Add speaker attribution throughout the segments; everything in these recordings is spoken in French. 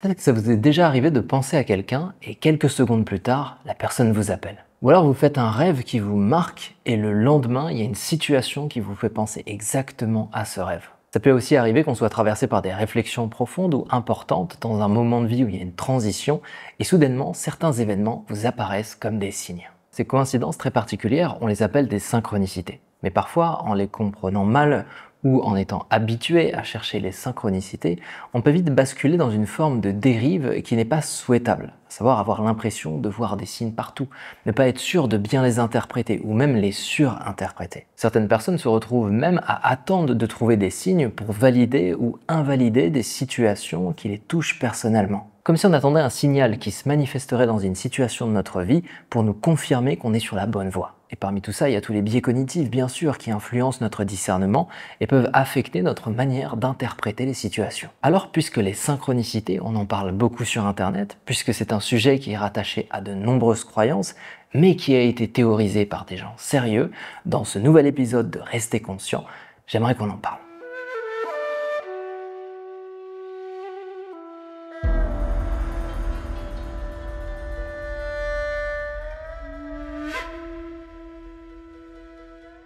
Speaker 1: Peut-être que ça vous est déjà arrivé de penser à quelqu'un et quelques secondes plus tard, la personne vous appelle. Ou alors vous faites un rêve qui vous marque et le lendemain, il y a une situation qui vous fait penser exactement à ce rêve. Ça peut aussi arriver qu'on soit traversé par des réflexions profondes ou importantes dans un moment de vie où il y a une transition et soudainement, certains événements vous apparaissent comme des signes. Ces coïncidences très particulières, on les appelle des synchronicités. Mais parfois, en les comprenant mal ou en étant habitué à chercher les synchronicités, on peut vite basculer dans une forme de dérive qui n'est pas souhaitable, à savoir avoir l'impression de voir des signes partout, ne pas être sûr de bien les interpréter ou même les surinterpréter. Certaines personnes se retrouvent même à attendre de trouver des signes pour valider ou invalider des situations qui les touchent personnellement. Comme si on attendait un signal qui se manifesterait dans une situation de notre vie pour nous confirmer qu'on est sur la bonne voie. Et parmi tout ça, il y a tous les biais cognitifs, bien sûr, qui influencent notre discernement et peuvent affecter notre manière d'interpréter les situations. Alors, puisque les synchronicités, on en parle beaucoup sur Internet, puisque c'est un sujet qui est rattaché à de nombreuses croyances, mais qui a été théorisé par des gens sérieux, dans ce nouvel épisode de Rester conscient, j'aimerais qu'on en parle.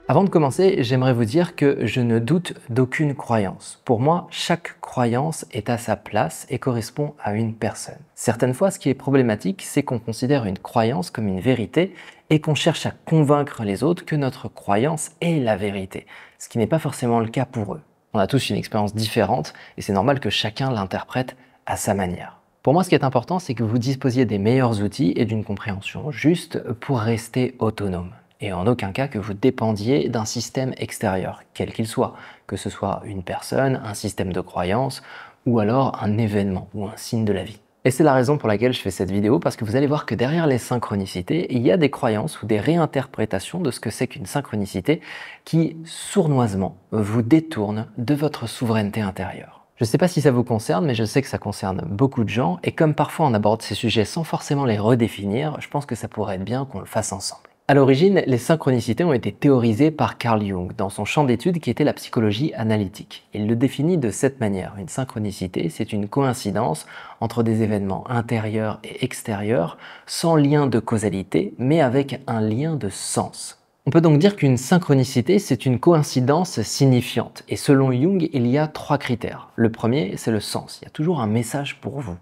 Speaker 1: Avant de commencer, j'aimerais vous dire que je ne doute d'aucune croyance. Pour moi, chaque croyance est à sa place et correspond à une personne. Certaines fois, ce qui est problématique, c'est qu'on considère une croyance comme une vérité et qu'on cherche à convaincre les autres que notre croyance est la vérité, ce qui n'est pas forcément le cas pour eux. On a tous une expérience différente et c'est normal que chacun l'interprète à sa manière. Pour moi, ce qui est important, c'est que vous disposiez des meilleurs outils et d'une compréhension juste pour rester autonome. Et en aucun cas que vous dépendiez d'un système extérieur, quel qu'il soit, que ce soit une personne, un système de croyance, ou alors un événement ou un signe de la vie. Et c'est la raison pour laquelle je fais cette vidéo, parce que vous allez voir que derrière les synchronicités, il y a des croyances ou des réinterprétations de ce que c'est qu'une synchronicité qui, sournoisement, vous détournent de votre souveraineté intérieure. Je ne sais pas si ça vous concerne, mais je sais que ça concerne beaucoup de gens, et comme parfois on aborde ces sujets sans forcément les redéfinir, je pense que ça pourrait être bien qu'on le fasse ensemble. À l'origine, les synchronicités ont été théorisées par Carl Jung dans son champ d'étude qui était la psychologie analytique. Il le définit de cette manière. Une synchronicité, c'est une coïncidence entre des événements intérieurs et extérieurs sans lien de causalité, mais avec un lien de sens. On peut donc dire qu'une synchronicité, c'est une coïncidence signifiante. Et selon Jung, il y a 3 critères. Le premier, c'est le sens. Il y a toujours un message pour vous.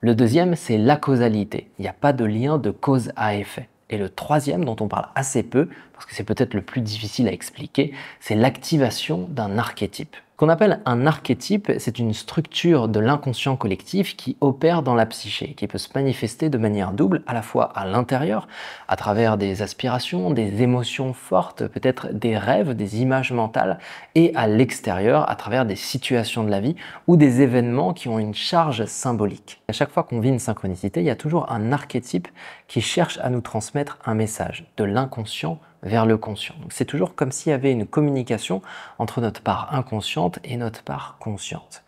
Speaker 1: Le deuxième, c'est la causalité. Il n'y a pas de lien de cause à effet. Et le troisième, dont on parle assez peu, parce que c'est peut-être le plus difficile à expliquer, c'est l'activation d'un archétype. Ce qu'on appelle un archétype, c'est une structure de l'inconscient collectif qui opère dans la psyché, qui peut se manifester de manière double, à la fois à l'intérieur, à travers des aspirations, des émotions fortes, peut-être des rêves, des images mentales, et à l'extérieur, à travers des situations de la vie ou des événements qui ont une charge symbolique. À chaque fois qu'on vit une synchronicité, il y a toujours un archétype qui cherche à nous transmettre un message, de l'inconscient vers le conscient. Donc c'est toujours comme s'il y avait une communication entre notre part inconsciente et notre part consciente.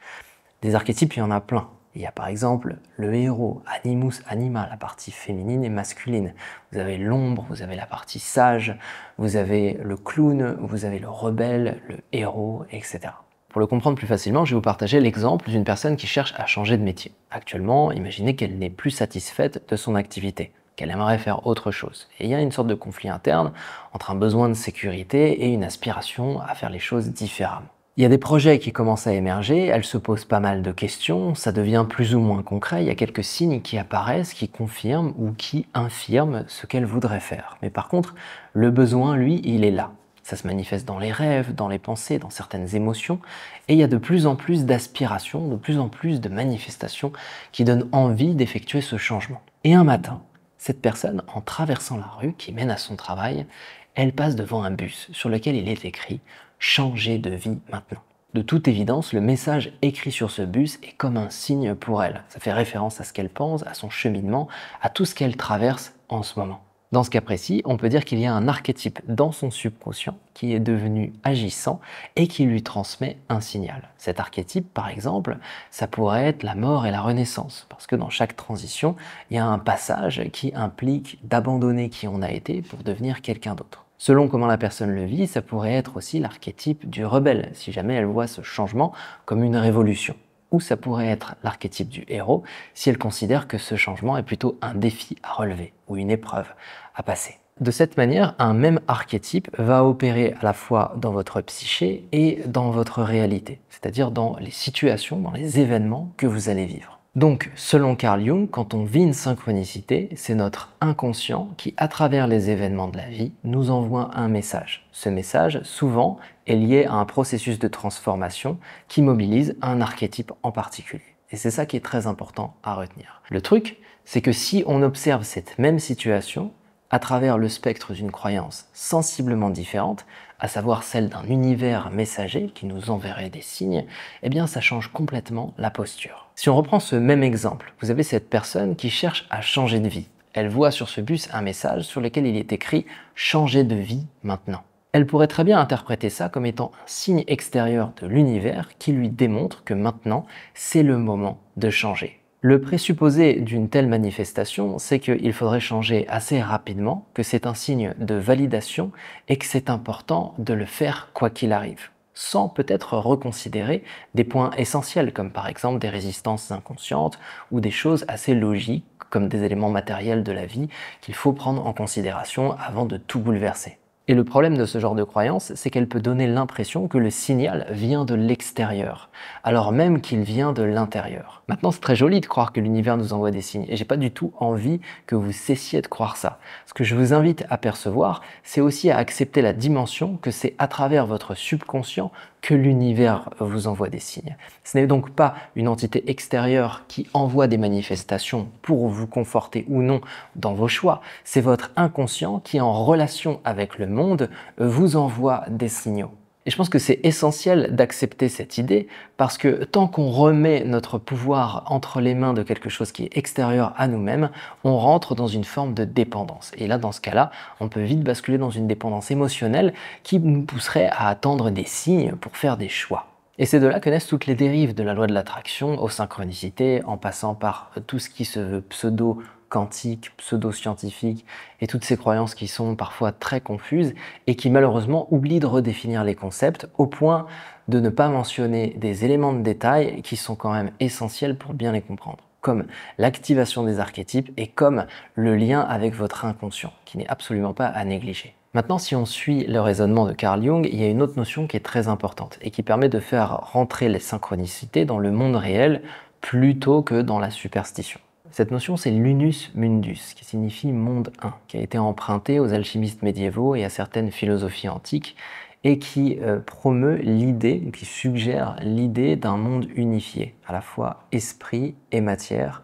Speaker 1: Des archétypes, il y en a plein. Il y a par exemple le héros, animus anima, la partie féminine et masculine. Vous avez l'ombre, vous avez la partie sage, vous avez le clown, vous avez le rebelle, le héros, etc. Pour le comprendre plus facilement, je vais vous partager l'exemple d'une personne qui cherche à changer de métier. Actuellement, imaginez qu'elle n'est plus satisfaite de son activité, qu'elle aimerait faire autre chose. Et il y a une sorte de conflit interne entre un besoin de sécurité et une aspiration à faire les choses différemment. Il y a des projets qui commencent à émerger, elle se pose pas mal de questions, ça devient plus ou moins concret, il y a quelques signes qui apparaissent, qui confirment ou qui infirment ce qu'elle voudrait faire. Mais par contre, le besoin, lui, il est là. Ça se manifeste dans les rêves, dans les pensées, dans certaines émotions, et il y a de plus en plus d'aspirations, de plus en plus de manifestations qui donnent envie d'effectuer ce changement. Et un matin, cette personne, en traversant la rue qui mène à son travail, elle passe devant un bus sur lequel il est écrit « Changer de vie maintenant ». De toute évidence, le message écrit sur ce bus est comme un signe pour elle. Ça fait référence à ce qu'elle pense, à son cheminement, à tout ce qu'elle traverse en ce moment. Dans ce cas précis, on peut dire qu'il y a un archétype dans son subconscient qui est devenu agissant et qui lui transmet un signal. Cet archétype, par exemple, ça pourrait être la mort et la renaissance, parce que dans chaque transition, il y a un passage qui implique d'abandonner qui on a été pour devenir quelqu'un d'autre. Selon comment la personne le vit, ça pourrait être aussi l'archétype du rebelle, si jamais elle voit ce changement comme une révolution. ou ça pourrait être l'archétype du héros si elle considère que ce changement est plutôt un défi à relever ou une épreuve à passer. De cette manière, un même archétype va opérer à la fois dans votre psyché et dans votre réalité, c'est-à-dire dans les situations, dans les événements que vous allez vivre. Donc, selon Carl Jung, quand on vit une synchronicité, c'est notre inconscient qui, à travers les événements de la vie, nous envoie un message. Ce message, souvent, est lié à un processus de transformation qui mobilise un archétype en particulier. Et c'est ça qui est très important à retenir. Le truc, c'est que si on observe cette même situation, à travers le spectre d'une croyance sensiblement différente, à savoir celle d'un univers messager qui nous enverrait des signes, eh bien ça change complètement la posture. Si on reprend ce même exemple, vous avez cette personne qui cherche à changer de vie. Elle voit sur ce bus un message sur lequel il est écrit « Changer de vie maintenant ». Elle pourrait très bien interpréter ça comme étant un signe extérieur de l'univers qui lui démontre que maintenant, c'est le moment de changer. Le présupposé d'une telle manifestation, c'est qu'il faudrait changer assez rapidement, que c'est un signe de validation et que c'est important de le faire quoi qu'il arrive, sans peut-être reconsidérer des points essentiels comme par exemple des résistances inconscientes ou des choses assez logiques comme des éléments matériels de la vie qu'il faut prendre en considération avant de tout bouleverser. Et le problème de ce genre de croyance, c'est qu'elle peut donner l'impression que le signal vient de l'extérieur, alors même qu'il vient de l'intérieur. Maintenant, c'est très joli de croire que l'univers nous envoie des signes, et j'ai pas du tout envie que vous cessiez de croire ça. Ce que je vous invite à percevoir, c'est aussi à accepter la dimension que c'est à travers votre subconscient que l'univers vous envoie des signes. Ce n'est donc pas une entité extérieure qui envoie des manifestations pour vous conforter ou non dans vos choix, c'est votre inconscient qui, en relation avec le monde, vous envoie des signaux. Et je pense que c'est essentiel d'accepter cette idée parce que tant qu'on remet notre pouvoir entre les mains de quelque chose qui est extérieur à nous-mêmes, on rentre dans une forme de dépendance. Et là, dans ce cas-là, on peut vite basculer dans une dépendance émotionnelle qui nous pousserait à attendre des signes pour faire des choix. Et c'est de là que naissent toutes les dérives de la loi de l'attraction aux synchronicités, en passant par tout ce qui se veut pseudo-quantique, pseudo-scientifique, et toutes ces croyances qui sont parfois très confuses et qui malheureusement oublient de redéfinir les concepts au point de ne pas mentionner des éléments de détail qui sont quand même essentiels pour bien les comprendre, comme l'activation des archétypes et comme le lien avec votre inconscient, qui n'est absolument pas à négliger. Maintenant, si on suit le raisonnement de Carl Jung, il y a une autre notion qui est très importante et qui permet de faire rentrer les synchronicités dans le monde réel plutôt que dans la superstition. Cette notion, c'est l'unus mundus, qui signifie monde un, qui a été emprunté aux alchimistes médiévaux et à certaines philosophies antiques et qui promeut l'idée, qui suggère l'idée d'un monde unifié, à la fois esprit et matière,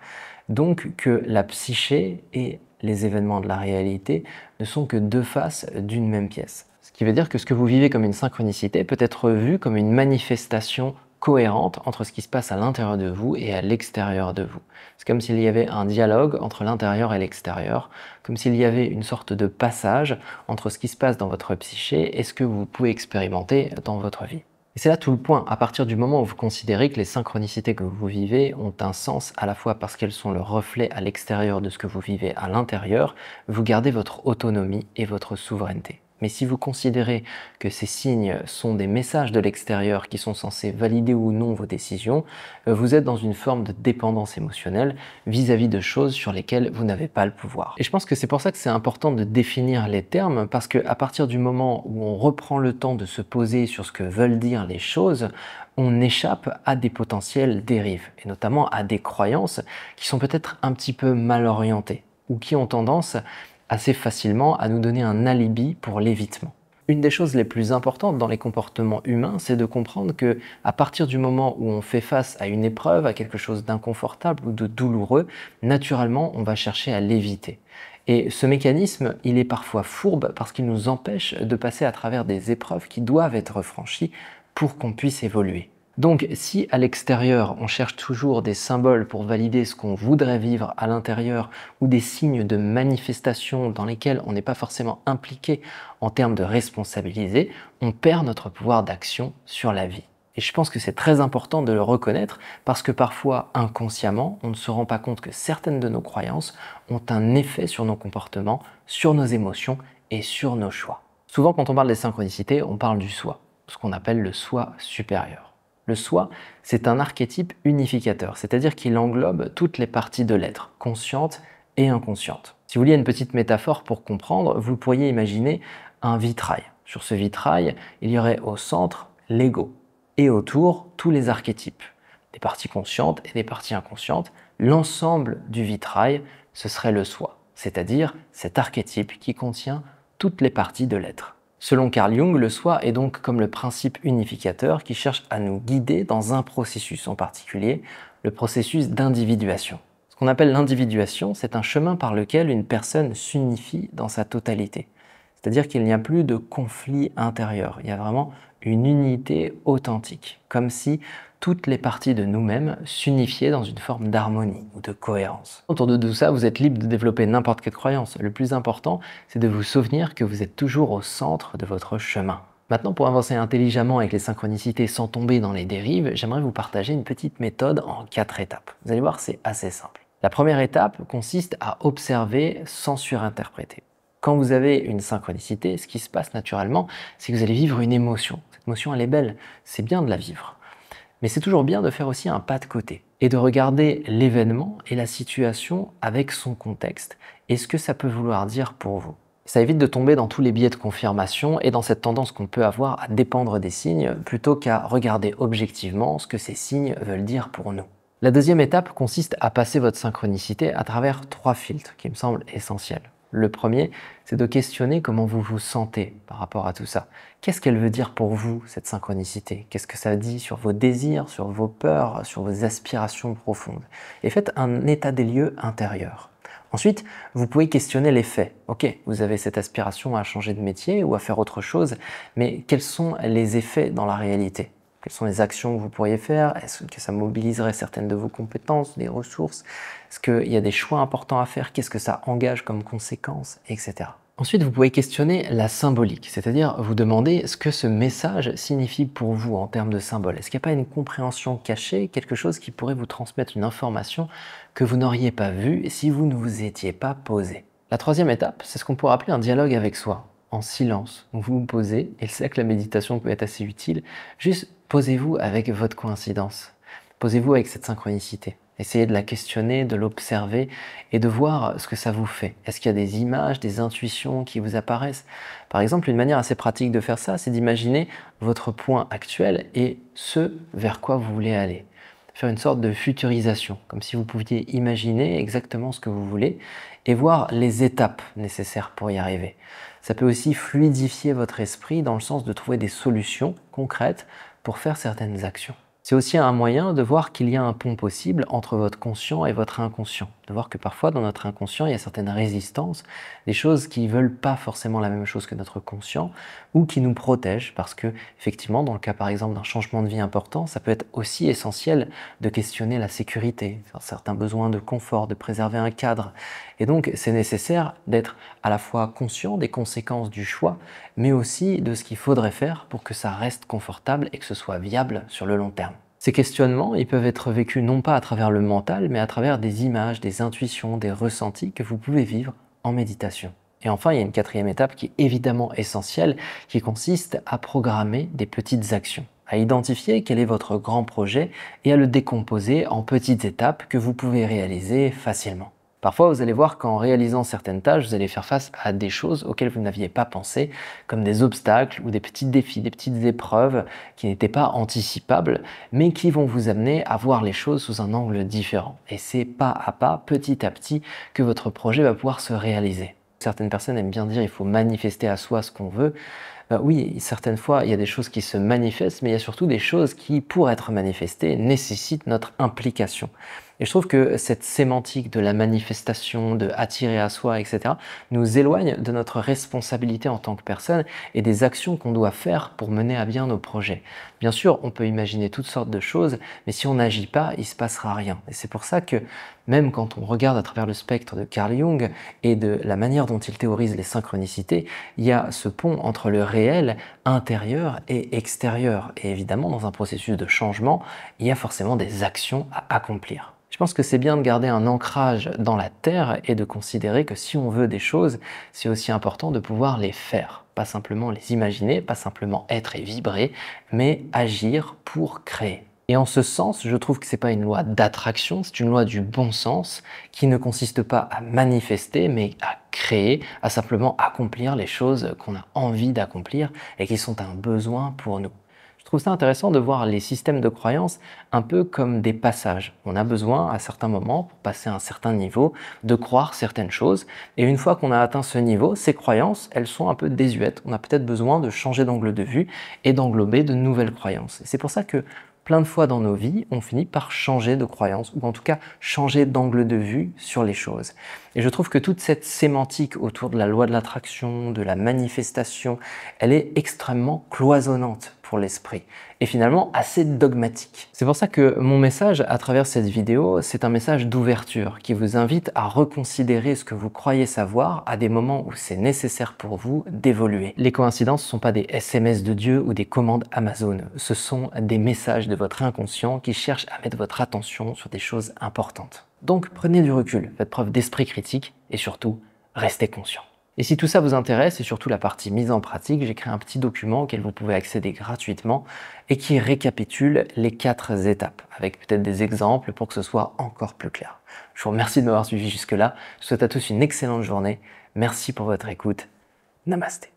Speaker 1: donc que la psyché et les événements de la réalité ne sont que deux faces d'une même pièce. Ce qui veut dire que ce que vous vivez comme une synchronicité peut être vu comme une manifestation cohérente entre ce qui se passe à l'intérieur de vous et à l'extérieur de vous. C'est comme s'il y avait un dialogue entre l'intérieur et l'extérieur, comme s'il y avait une sorte de passage entre ce qui se passe dans votre psyché et ce que vous pouvez expérimenter dans votre vie. Et c'est là tout le point, à partir du moment où vous considérez que les synchronicités que vous vivez ont un sens à la fois parce qu'elles sont le reflet à l'extérieur de ce que vous vivez à l'intérieur, vous gardez votre autonomie et votre souveraineté. Mais si vous considérez que ces signes sont des messages de l'extérieur qui sont censés valider ou non vos décisions, vous êtes dans une forme de dépendance émotionnelle vis-à-vis de choses sur lesquelles vous n'avez pas le pouvoir. Et je pense que c'est pour ça que c'est important de définir les termes, parce qu'à partir du moment où on reprend le temps de se poser sur ce que veulent dire les choses, on échappe à des potentielles dérives, et notamment à des croyances qui sont peut-être un petit peu mal orientées, ou qui ont tendance assez facilement à nous donner un alibi pour l'évitement. Une des choses les plus importantes dans les comportements humains, c'est de comprendre que à partir du moment où on fait face à une épreuve, à quelque chose d'inconfortable ou de douloureux, naturellement, on va chercher à l'éviter. Et ce mécanisme, il est parfois fourbe parce qu'il nous empêche de passer à travers des épreuves qui doivent être franchies pour qu'on puisse évoluer. Donc si à l'extérieur on cherche toujours des symboles pour valider ce qu'on voudrait vivre à l'intérieur ou des signes de manifestation dans lesquels on n'est pas forcément impliqué en termes de responsabiliser, on perd notre pouvoir d'action sur la vie. Et je pense que c'est très important de le reconnaître parce que parfois, inconsciemment, on ne se rend pas compte que certaines de nos croyances ont un effet sur nos comportements, sur nos émotions et sur nos choix. Souvent, quand on parle des synchronicités, on parle du soi, ce qu'on appelle le soi supérieur. Le soi, c'est un archétype unificateur, c'est-à-dire qu'il englobe toutes les parties de l'être, conscientes et inconscientes. Si vous vouliez une petite métaphore pour comprendre, vous pourriez imaginer un vitrail. Sur ce vitrail, il y aurait au centre l'ego et autour tous les archétypes, des parties conscientes et des parties inconscientes. L'ensemble du vitrail, ce serait le soi, c'est-à-dire cet archétype qui contient toutes les parties de l'être. Selon Carl Jung, le soi est donc comme le principe unificateur qui cherche à nous guider dans un processus en particulier, le processus d'individuation. Ce qu'on appelle l'individuation, c'est un chemin par lequel une personne s'unifie dans sa totalité. C'est-à-dire qu'il n'y a plus de conflit intérieur, il y a vraiment une unité authentique, comme si toutes les parties de nous-mêmes s'unifiaient dans une forme d'harmonie ou de cohérence. Autour de tout ça, vous êtes libre de développer n'importe quelle croyance. Le plus important, c'est de vous souvenir que vous êtes toujours au centre de votre chemin. Maintenant, pour avancer intelligemment avec les synchronicités sans tomber dans les dérives, j'aimerais vous partager une petite méthode en 4 étapes. Vous allez voir, c'est assez simple. La première étape consiste à observer sans surinterpréter. Quand vous avez une synchronicité, ce qui se passe naturellement, c'est que vous allez vivre une émotion. Cette émotion, elle est belle, c'est bien de la vivre. Mais c'est toujours bien de faire aussi un pas de côté et de regarder l'événement et la situation avec son contexte et ce que ça peut vouloir dire pour vous. Ça évite de tomber dans tous les biais de confirmation et dans cette tendance qu'on peut avoir à dépendre des signes plutôt qu'à regarder objectivement ce que ces signes veulent dire pour nous. La deuxième étape consiste à passer votre synchronicité à travers 3 filtres qui me semblent essentiels. Le premier, c'est de questionner comment vous vous sentez par rapport à tout ça. Qu'est-ce qu'elle veut dire pour vous, cette synchronicité? Qu'est-ce que ça dit sur vos désirs, sur vos peurs, sur vos aspirations profondes? Et faites un état des lieux intérieur. Ensuite, vous pouvez questionner les faits. Ok, vous avez cette aspiration à changer de métier ou à faire autre chose, mais quels sont les effets dans la réalité? Quelles sont les actions que vous pourriez faire? Est-ce que ça mobiliserait certaines de vos compétences, des ressources? Est-ce qu'il y a des choix importants à faire? Qu'est-ce que ça engage comme conséquences, etc. Ensuite, vous pouvez questionner la symbolique, c'est-à-dire vous demander ce que ce message signifie pour vous en termes de symbole. Est-ce qu'il n'y a pas une compréhension cachée, quelque chose qui pourrait vous transmettre une information que vous n'auriez pas vue si vous ne vous étiez pas posé? La troisième étape, c'est ce qu'on pourrait appeler un dialogue avec soi, en silence. Vous vous posez, et c'est là que la méditation peut être assez utile, juste posez-vous avec votre coïncidence. Posez-vous avec cette synchronicité. Essayez de la questionner, de l'observer et de voir ce que ça vous fait. Est-ce qu'il y a des images, des intuitions qui vous apparaissent? Par exemple, une manière assez pratique de faire ça, c'est d'imaginer votre point actuel et ce vers quoi vous voulez aller. Faire une sorte de futurisation, comme si vous pouviez imaginer exactement ce que vous voulez et voir les étapes nécessaires pour y arriver. Ça peut aussi fluidifier votre esprit dans le sens de trouver des solutions concrètes pour faire certaines actions. C'est aussi un moyen de voir qu'il y a un pont possible entre votre conscient et votre inconscient. De voir que parfois dans notre inconscient, il y a certaines résistances, des choses qui ne veulent pas forcément la même chose que notre conscient ou qui nous protègent parce que, effectivement, dans le cas par exemple d'un changement de vie important, ça peut être aussi essentiel de questionner la sécurité, certains besoins de confort, de préserver un cadre. Et donc, c'est nécessaire d'être à la fois conscient des conséquences du choix, mais aussi de ce qu'il faudrait faire pour que ça reste confortable et que ce soit viable sur le long terme. Ces questionnements, ils peuvent être vécus non pas à travers le mental, mais à travers des images, des intuitions, des ressentis que vous pouvez vivre en méditation. Et enfin, il y a une quatrième étape qui est évidemment essentielle, qui consiste à programmer des petites actions, à identifier quel est votre grand projet et à le décomposer en petites étapes que vous pouvez réaliser facilement. Parfois, vous allez voir qu'en réalisant certaines tâches, vous allez faire face à des choses auxquelles vous n'aviez pas pensé, comme des obstacles ou des petits défis, des petites épreuves qui n'étaient pas anticipables, mais qui vont vous amener à voir les choses sous un angle différent. Et c'est pas à pas, petit à petit, que votre projet va pouvoir se réaliser. Certaines personnes aiment bien dire qu'il faut manifester à soi ce qu'on veut. Oui, certaines fois, il y a des choses qui se manifestent, mais il y a surtout des choses qui, pour être manifestées, nécessitent notre implication. Et je trouve que cette sémantique de la manifestation, de attirer à soi, etc., nous éloigne de notre responsabilité en tant que personne et des actions qu'on doit faire pour mener à bien nos projets. Bien sûr, on peut imaginer toutes sortes de choses, mais si on n'agit pas, il ne se passera rien. Et c'est pour ça que même quand on regarde à travers le spectre de Carl Jung et de la manière dont il théorise les synchronicités, il y a ce pont entre le réel intérieur et extérieur. Et évidemment, dans un processus de changement, il y a forcément des actions à accomplir. Je pense que c'est bien de garder un ancrage dans la terre et de considérer que si on veut des choses, c'est aussi important de pouvoir les faire. Pas simplement les imaginer, pas simplement être et vibrer, mais agir pour créer. Et en ce sens, je trouve que c'est pas une loi d'attraction, c'est une loi du bon sens qui ne consiste pas à manifester, mais à créer, à simplement accomplir les choses qu'on a envie d'accomplir et qui sont un besoin pour nous. Je trouve ça intéressant de voir les systèmes de croyances un peu comme des passages. On a besoin à certains moments, pour passer à un certain niveau, de croire certaines choses. Et une fois qu'on a atteint ce niveau, ces croyances, elles sont un peu désuètes. On a peut-être besoin de changer d'angle de vue et d'englober de nouvelles croyances. Et c'est pour ça que plein de fois dans nos vies, on finit par changer de croyance, ou en tout cas changer d'angle de vue sur les choses. Et je trouve que toute cette sémantique autour de la loi de l'attraction, de la manifestation, elle est extrêmement cloisonnante pour l'esprit, et finalement assez dogmatique. C'est pour ça que mon message à travers cette vidéo, c'est un message d'ouverture qui vous invite à reconsidérer ce que vous croyez savoir à des moments où c'est nécessaire pour vous d'évoluer. Les coïncidences ne sont pas des SMS de Dieu ou des commandes Amazon, ce sont des messages de votre inconscient qui cherchent à mettre votre attention sur des choses importantes. Donc prenez du recul, faites preuve d'esprit critique et surtout, restez conscient. Et si tout ça vous intéresse, et surtout la partie mise en pratique, j'ai créé un petit document auquel vous pouvez accéder gratuitement et qui récapitule les 4 étapes, avec peut-être des exemples pour que ce soit encore plus clair. Je vous remercie de m'avoir suivi jusque-là, je vous souhaite à tous une excellente journée, merci pour votre écoute, Namasté.